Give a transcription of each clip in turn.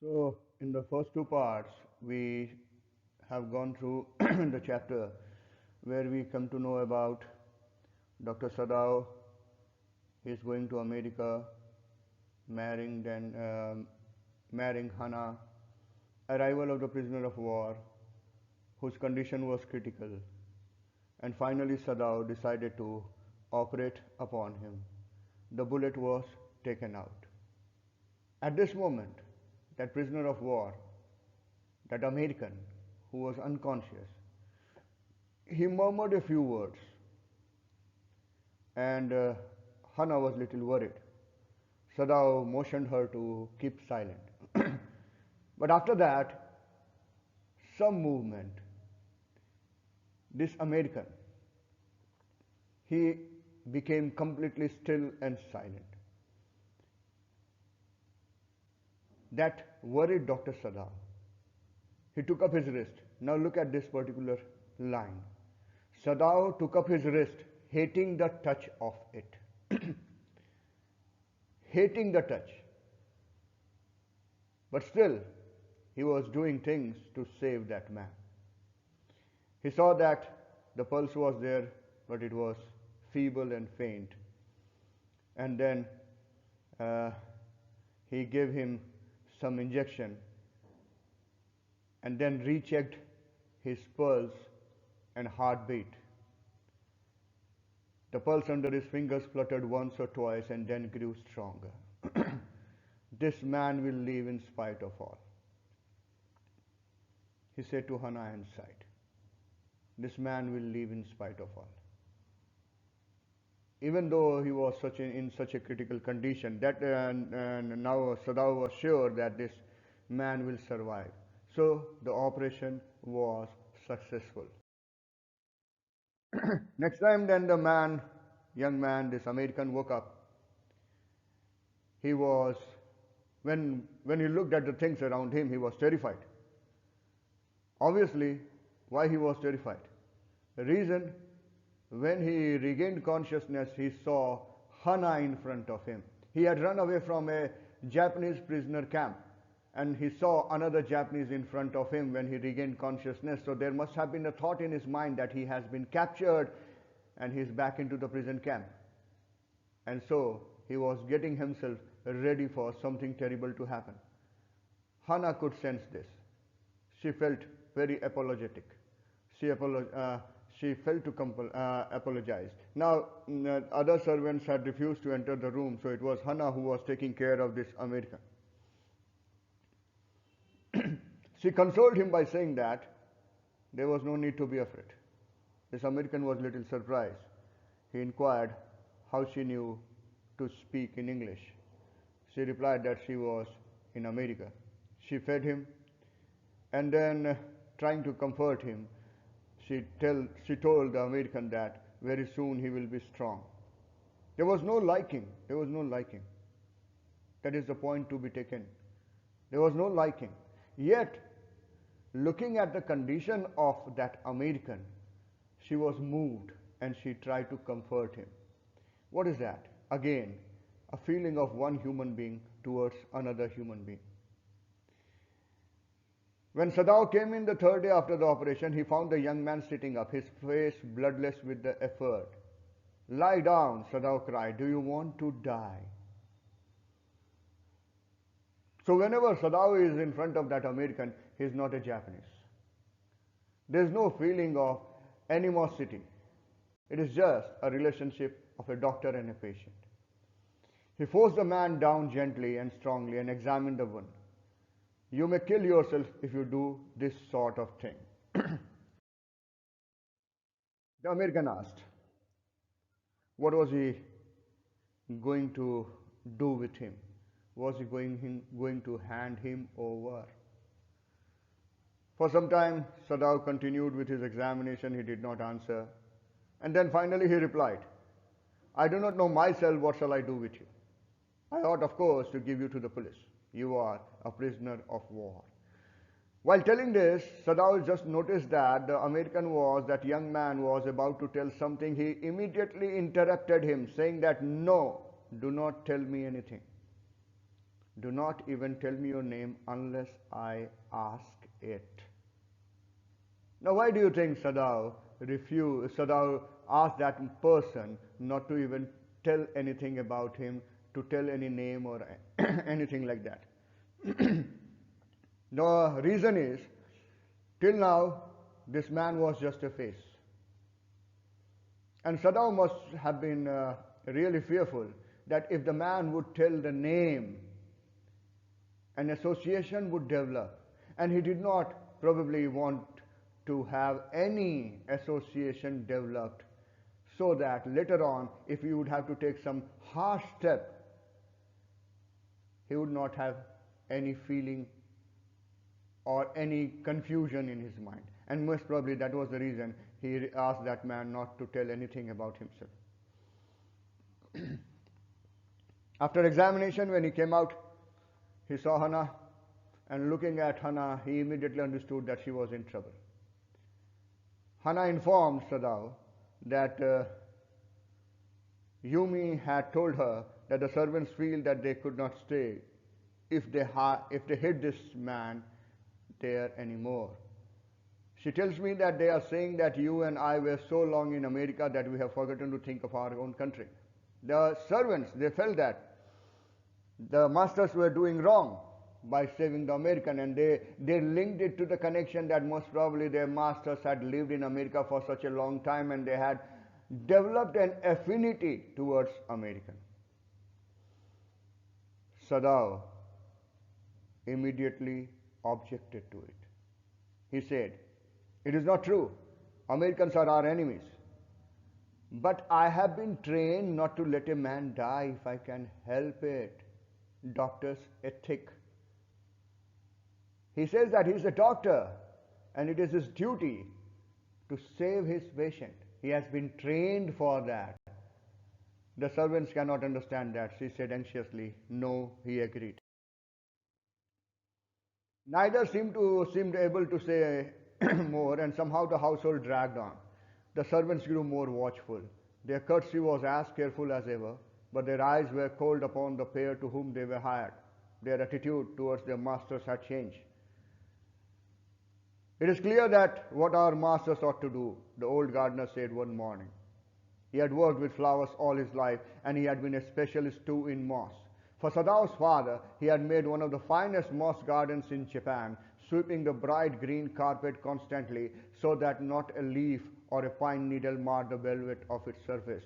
So, in the first two parts, we have gone through the chapter where we come to know about Dr. Sadao. He is going to America, marrying Hannah, arrival of the prisoner of war, whose condition was critical, and finally Sadao decided to operate upon him. The bullet was taken out. At this moment, that prisoner of war, that American who was unconscious, he murmured a few words, and Hannah was little worried. Sadao motioned her to keep silent. But after that, some movement. This American, he became completely still and silent. That worried Dr. Sadao. He took up his wrist. Now look at this particular line. Sadao took up his wrist, hating the touch of it. Hating the touch. But still, he was doing things to save that man. He saw that the pulse was there, but it was feeble and faint. And then he gave him some injection and then rechecked his pulse and heartbeat. The pulse under his fingers fluttered once or twice and then grew stronger. This man will live in spite of all, he said to Hannah inside. This man will live in spite of all. Even though he was in such a critical condition, that now Sadao was sure that this man will survive. So the operation was successful. Next time, then the man, young man, this American woke up. He was, when he looked at the things around him, he was terrified. Obviously, why he was terrified? The reason, when he regained consciousness, he saw Hannah in front of him. He had run away from a Japanese prisoner camp, and he saw another Japanese in front of him when he regained consciousness. So there must have been a thought in his mind that he has been captured and he's back into the prison camp. And so he was getting himself ready for something terrible to happen. Hannah could sense this. She felt very apologetic. She felt to apologize. Now, other servants had refused to enter the room, so it was Hannah who was taking care of this American. She consoled him by saying that there was no need to be afraid. This American was a little surprised. He inquired how she knew to speak in English. She replied that she was in America. She fed him, and then, trying to comfort him, she told the American that very soon he will be strong. There was no liking. There was no liking. That is the point to be taken. There was no liking. Yet, looking at the condition of that American, she was moved and she tried to comfort him. What is that? Again, a feeling of one human being towards another human being. When Sadao came in the third day after the operation, he found the young man sitting up, his face bloodless with the effort. Lie down, Sadao cried. Do you want to die? So whenever Sadao is in front of that American, he is not a Japanese. There is no feeling of animosity. It is just a relationship of a doctor and a patient. He forced the man down gently and strongly and examined the wound. You may kill yourself if you do this sort of thing. The American asked, what was he going to do with him? Was he going to hand him over? For some time, Sadao continued with his examination. He did not answer. And then finally he replied, I do not know myself. What shall I do with you? I ought, of course, to give you to the police. You are a prisoner of war. While telling this, Sadao just noticed that the American that young man was about to tell something. He immediately interrupted him, saying that, no, do not tell me anything. Do not even tell me your name unless I ask it. Now, why do you think Sadao asked that person not to even tell anything about him, to tell any name or anything like that? The reason is, till now, this man was just a face. And Sadao must have been really fearful that if the man would tell the name, an association would develop. And he did not probably want to have any association developed, so that later on, if he would have to take some harsh step, he would not have any feeling or any confusion in his mind. And most probably that was the reason he asked that man not to tell anything about himself. After examination, when he came out, he saw Hannah, and looking at Hannah, he immediately understood that she was in trouble. Hannah informed Sadao that Yumi had told her that the servants feel that they could not stay if they hid this man there anymore. She tells me that they are saying that you and I were so long in America that we have forgotten to think of our own country. The servants, they felt that the masters were doing wrong by saving the American, and they linked it to the connection that most probably their masters had lived in America for such a long time and they had developed an affinity towards American. Sadao immediately objected to it. He said, "It is not true. Americans are our enemies. But I have been trained not to let a man die if I can help it. Doctor's ethic." He says that he is a doctor and it is his duty to save his patient. He has been trained for that. The servants cannot understand that. She said anxiously, "No," he agreed. Neither seemed able to say more, and somehow the household dragged on. The servants grew more watchful. Their courtesy was as careful as ever, but their eyes were cold upon the pair to whom they were hired. Their attitude towards their masters had changed. "It is clear that what our masters ought to do," the old gardener said one morning. He had worked with flowers all his life, and he had been a specialist too in moss. For Sadao's father, he had made one of the finest moss gardens in Japan, sweeping the bright green carpet constantly so that not a leaf or a pine needle marred the velvet of its surface.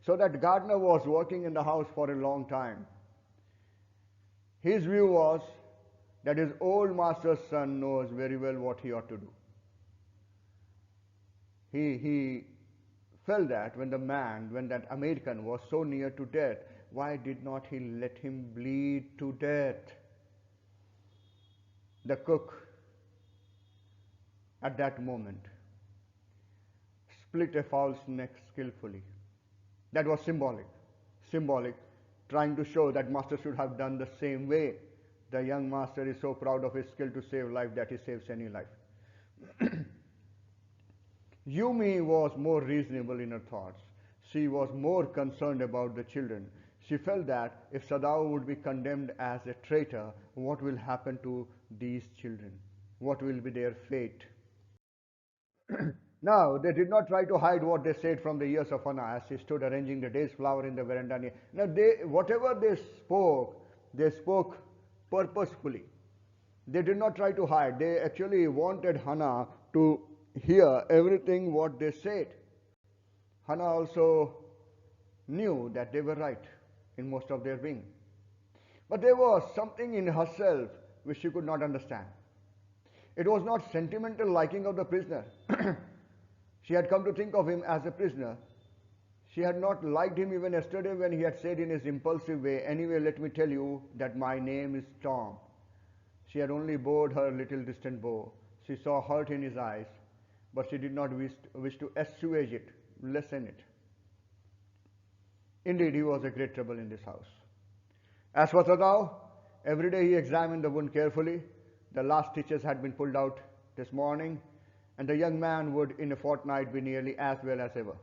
So that gardener was working in the house for a long time. His view was that his old master's son knows very well what he ought to do. He felt that when that American was so near to death, why did not he let him bleed to death? The cook, at that moment, split a fowl's neck skillfully. That was symbolic, trying to show that master should have done the same way. The young master is so proud of his skill to save life that he saves any life. Yumi was more reasonable in her thoughts. She was more concerned about the children. She felt that if Sadao would be condemned as a traitor, what will happen to these children? What will be their fate? Now, they did not try to hide what they said from the ears of Anna as she stood arranging the day's flower in the veranda. Now, whatever they spoke purposefully. They did not try to hide. They actually wanted Hannah to hear everything what they said. Hannah also knew that they were right in most of their being. But there was something in herself which she could not understand. It was not sentimental liking of the prisoner. She had come to think of him as a prisoner. She had not liked him even yesterday when he had said in his impulsive way, "Anyway, let me tell you that my name is Tom." She had only bowed her little distant bow. She saw hurt in his eyes, but she did not wish to assuage it, lessen it. Indeed, he was a great trouble in this house. As for Sadao, every day he examined the wound carefully. The last stitches had been pulled out this morning, and the young man would in a fortnight be nearly as well as ever.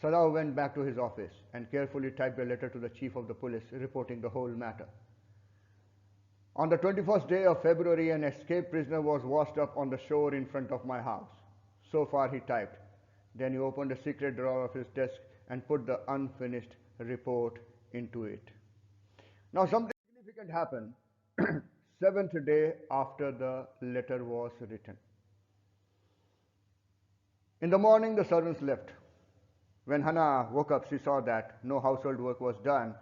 Sadao went back to his office and carefully typed a letter to the chief of the police reporting the whole matter. On the 21st day of February, an escaped prisoner was washed up on the shore in front of my house. So far, he typed. Then he opened a secret drawer of his desk and put the unfinished report into it. Now, something significant happened seventh day after the letter was written. In the morning, the servants left. When Hannah woke up, she saw that no household work was done.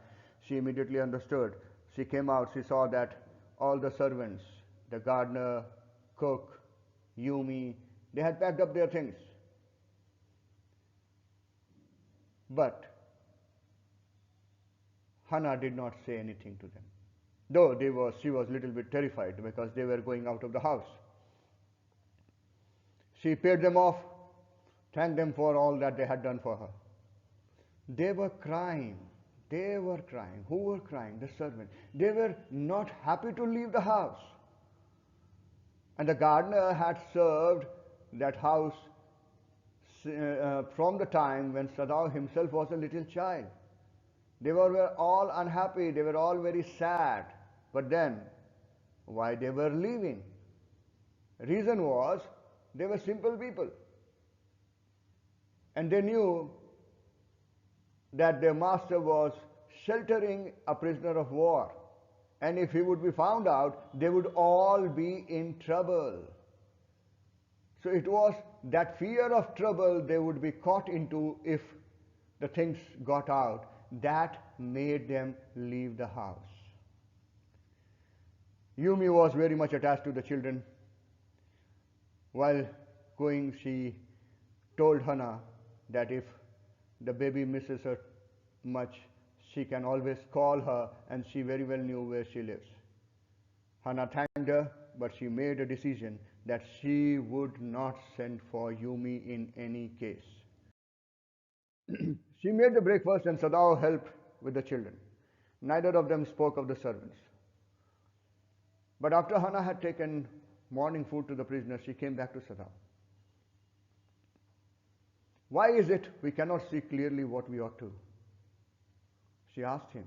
She immediately understood. She came out, she saw that all the servants, the gardener, cook, Yumi, they had packed up their things. But Hannah did not say anything to them, though she was a little bit terrified because they were going out of the house. She paid them off, thanked them for all that they had done for her. They were crying. They were crying. Who were crying? The servants. They were not happy to leave the house. And the gardener had served that house from the time when Sadao himself was a little child. They were all unhappy. They were all very sad. But then, why they were leaving? Reason was, they were simple people. And they knew that their master was sheltering a prisoner of war. And if he would be found out, they would all be in trouble. So it was that fear of trouble they would be caught into if the things got out that made them leave the house. Yumi was very much attached to the children. While going, she told Hannah that if the baby misses her much, she can always call her, and she very well knew where she lives. Hannah thanked her, but she made a decision that she would not send for Yumi in any case. She made the breakfast and Sadao helped with the children. Neither of them spoke of the servants. But after Hannah had taken morning food to the prisoner, she came back to Sadao. Why is it we cannot see clearly what we ought to? She asked him.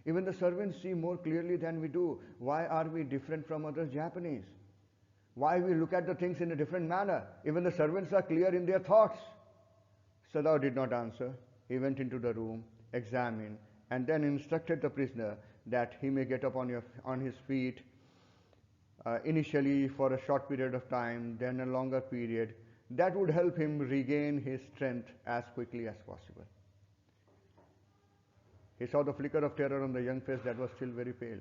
Even the servants see more clearly than we do. Why are we different from other Japanese? Why we look at the things in a different manner? Even the servants are clear in their thoughts. Sadao did not answer. He went into the room, examined, and then instructed the prisoner that he may get up on his feet, initially for a short period of time, then a longer period. That would help him regain his strength as quickly as possible. He saw the flicker of terror on the young face that was still very pale.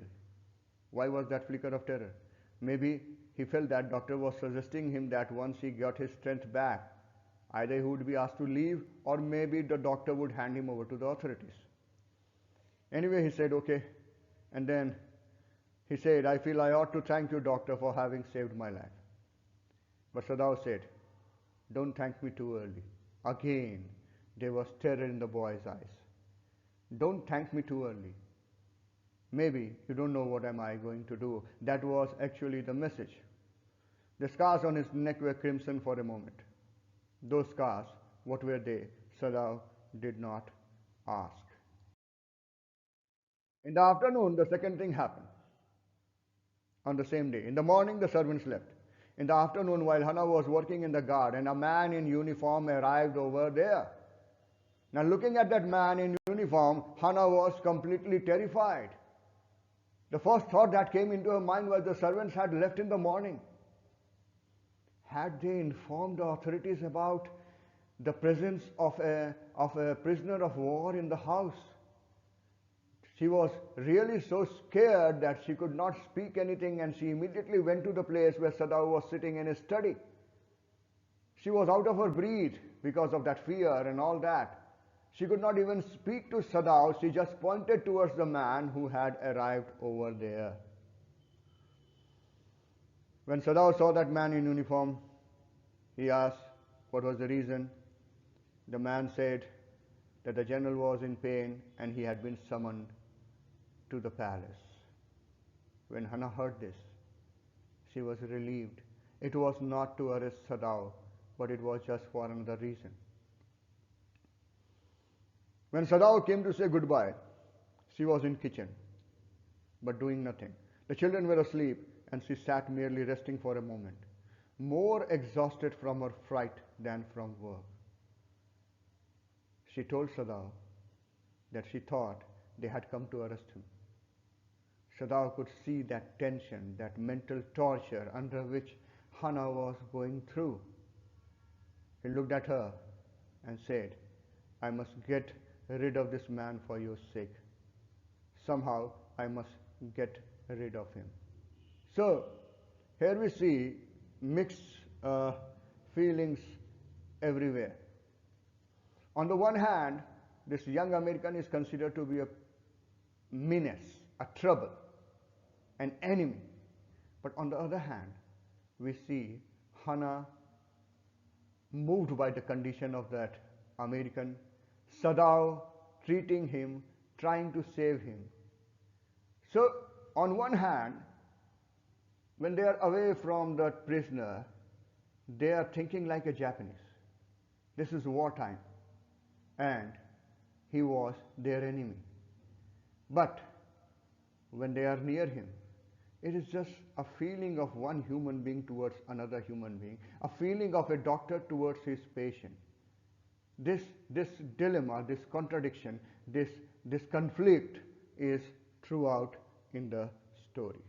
Why was that flicker of terror? Maybe he felt that doctor was suggesting him that once he got his strength back, either he would be asked to leave or maybe the doctor would hand him over to the authorities. Anyway, he said, okay. And then he said, I feel I ought to thank you, doctor, for having saved my life. But Sadao said, don't thank me too early. Again, there was terror in the boy's eyes. Don't thank me too early. Maybe you don't know what am I going to do. That was actually the message. The scars on his neck were crimson for a moment. Those scars, what were they? Sadao did not ask. In the afternoon, the second thing happened. On the same day. In the morning, the servants left. In the afternoon, while Hannah was working in the garden, a man in uniform arrived over there. Now, looking at that man in uniform, Hannah was completely terrified. The first thought that came into her mind was the servants had left in the morning. Had they informed the authorities about the presence of a prisoner of war in the house? She was really so scared that she could not speak anything, and she immediately went to the place where Sadao was sitting in his study. She was out of her breath because of that fear and all that. She could not even speak to Sadao. She just pointed towards the man who had arrived over there. When Sadao saw that man in uniform, he asked what was the reason. The man said that the general was in pain and he had been summoned to the palace. When Hannah heard this, she was relieved. It was not to arrest Sadao, but it was just for another reason. When Sadao came to say goodbye, she was in kitchen, but doing nothing. The children were asleep, and she sat merely resting for a moment, more exhausted from her fright than from work. She told Sadao that she thought they had come to arrest him. Sadao could see that tension, that mental torture under which Hannah was going through. He looked at her and said, I must get rid of this man for your sake. Somehow I must get rid of him. So here we see mixed feelings everywhere. On the one hand, this young American is considered to be a menace, a trouble, an enemy. But on the other hand, we see Hannah moved by the condition of that American, Sadao treating him, trying to save him. So on one hand, when they are away from the prisoner, they are thinking like a Japanese. This is wartime, and he was their enemy. But when they are near him, it is just a feeling of one human being towards another human being, a feeling of a doctor towards his patient. This dilemma, this contradiction, this conflict is throughout in the story.